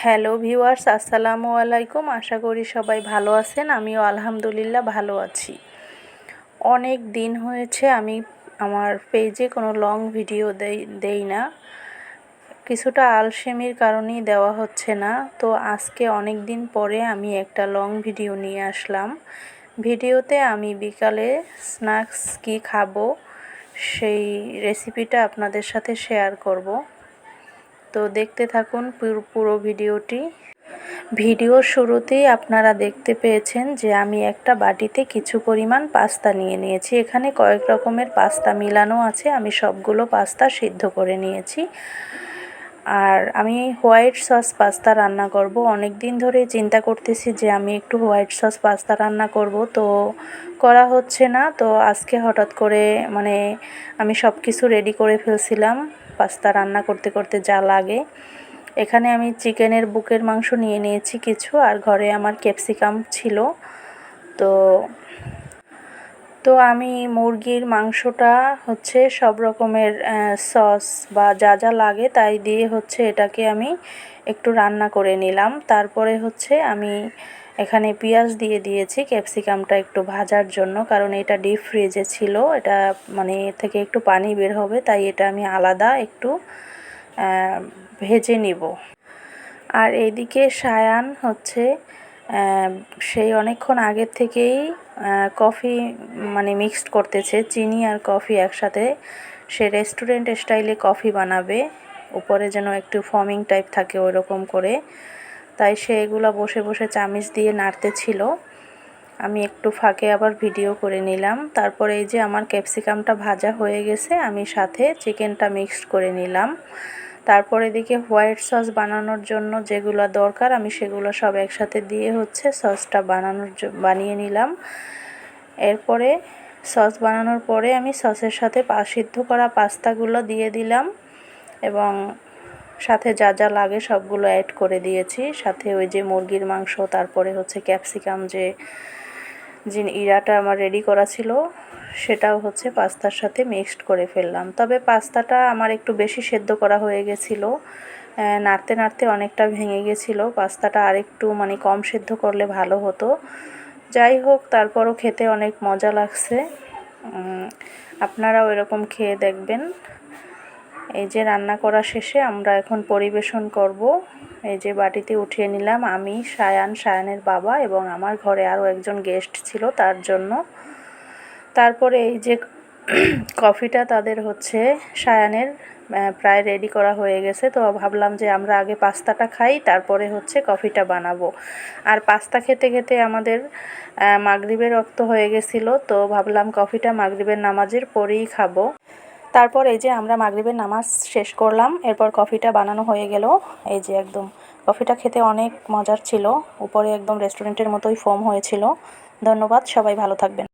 Hello viewers, আসসালামু আলাইকুম। আশা করি সবাই ভালো আছেন। আমিও আলহামদুলিল্লাহ ভালো আছি। অনেক দিন হয়েছে আমি আমার পেজে কোনো লং ভিডিও দেই না। কিছুটা আলসেমির কারণেই দেওয়া হচ্ছে না। তো আজকে অনেক দিন পরে আমি একটা লং ভিডিও নিয়ে আসলাম। ভিডিওতে আমি বিকালে স্ন্যাক্স কি খাবো সেই রেসিপিটা আপনাদের সাথে শেয়ার করব। তো দেখতে থাকুন পুরো ভিডিওটি। ভিডিওর শুরুতেই আপনারা দেখতে পেয়েছেন যে আমি একটা বাটিতে কিছু পরিমাণ পাস্তা নিয়ে নিয়েছি। এখানে কয়েক রকমের পাস্তা মিলানো আছে। আমি সবগুলো পাস্তা সিদ্ধ করে নিয়েছি। আর আমি হোয়াইট সস পাস্তা রান্না করব। অনেক দিন ধরে চিন্তা করতেছি যে আমি একটু হোয়াইট সস পাস্তা রান্না করব, তো করা হচ্ছে না। তো আজকে হঠাৎ করে আমি সব কিছু রেডি করে ফেলছিলাম পাস্তা রান্না করতে করতে যা লাগে। এখানে আমি চিকেনের বুকের মাংস নিয়ে নিয়েছি কিছু, আর ঘরে আমার ক্যাপসিকাম ছিল। তো আমি মুরগির মাংসটা সব রকমের সস বা যা যা লাগে তাই দিয়ে এটাকে আমি একটু রান্না করে নিলাম। তারপরে আমি এখানে পেঁয়াজ দিয়ে দিয়েছি ক্যাপসিকামটা একটু ভাজার জন্য, কারণ এটা ডিপ ফ্রিজে ছিল। এটা এর থেকে একটু পানি বের হবে, তাই এটা আমি আলাদা একটু ভেজে নিব। আর এইদিকে সায়ান সেই অনেকক্ষণ আগের থেকেই কফি মিক্সড করতেছে, চিনি আর কফি একসাথে। সে রেস্টুরেন্ট স্টাইলে কফি বানাবে, উপরে যেন একটু ফমিং টাইপ থাকে ওই রকম করে। তাই সে এগুলো বসে বসে চামিচ দিয়ে নাড়তেছিল। আমি একটু ফাঁকে আবার ভিডিও করে নিলাম। তারপরে এই যে আমার ক্যাপসিকামটা ভাজা হয়ে গেছে, আমি সাথে চিকেনটা মিক্সড করে নিলাম। তারপরে এদিকে হোয়াইট সস বানানোর জন্য যেগুলো দরকার আমি সেগুলো সব একসাথে দিয়ে সসটা বানিয়ে নিলাম। এরপরে সস বানানোর পরে আমি সসের সাথে সিদ্ধ করা পাস্তাগুলো দিয়ে দিলাম এবং সাথে যা যা লাগে সবগুলো অ্যাড করে দিয়েছি। সাথে ওই যে মুরগির মাংস, তারপরে ক্যাপসিকাম যে ইরাটা আমার রেডি করা ছিল সেটাও পাস্তার সাথে মিক্সড করে ফেললাম। তবে পাস্তাটা আমার একটু বেশি সেদ্ধ করা হয়ে গেছিলো, নাড়তে নাড়তে অনেকটা ভেঙে গেছিলো। পাস্তাটা আর একটু কম সেদ্ধ করলে ভালো হতো। যাই হোক, তারপরও খেতে অনেক মজা লাগছে। আপনারাও এরকম খেয়ে দেখবেন। এই যে রান্না করা শেষে আমরা এখন পরিবেশন করব। এই যে বাটিতে উঠিয়ে নিলাম আমি, সায়ানের বাবা এবং আমার ঘরে আরও একজন গেস্ট ছিল তার জন্য। তারপরে এই যে কফিটা তাদের সায়ানের প্রায় রেডি করা হয়ে গেছে। তো ভাবলাম যে আমরা আগে পাস্তাটা খাই, তারপরে কফিটা বানাবো। আর পাস্তা খেতে খেতে আমাদের মাগরিবের রক্ত হয়ে গেছিলো, তো ভাবলাম কফিটা মাগরিবের নামাজের পরেই খাবো। তারপর এই যে আমরা মাগরিবের নামাজ শেষ করলাম, এরপর কফিটা বানানো হয়ে গেল। এই যে একদম কফিটা খেতে অনেক মজার ছিল, উপরে একদম রেস্টুরেন্টের মতোই ফোম হয়েছিল। ধন্যবাদ, সবাই ভালো থাকবেন।